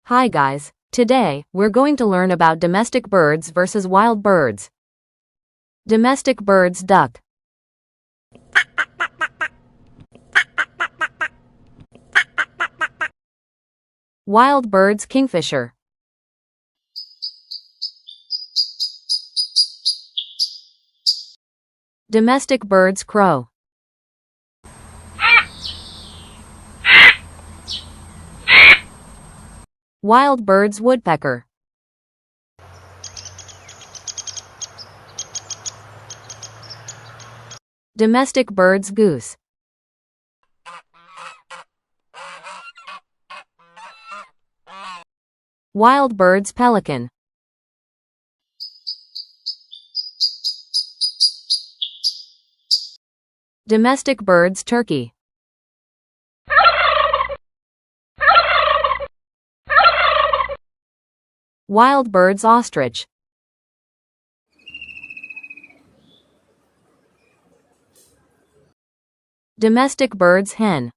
Hi guys, today, we're going to learn about domestic birds versus wild birds. Domestic birds duck. Wild birds kingfisher. Domestic birds crow. Wild birds woodpecker. Domestic birds goose. Wild birds pelican. Domestic birds turkey. Wild birds ostrich. Domestic birds hen.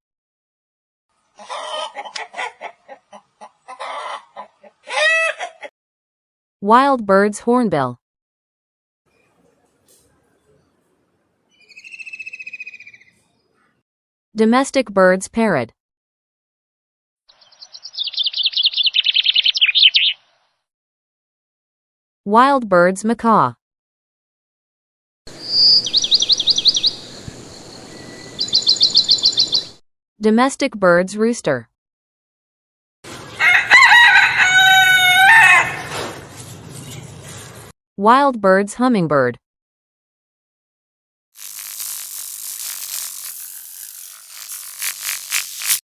Wild birds hornbill. Domestic birds parrot. Wild birds macaw. Domestic birds rooster. Wild birds hummingbird.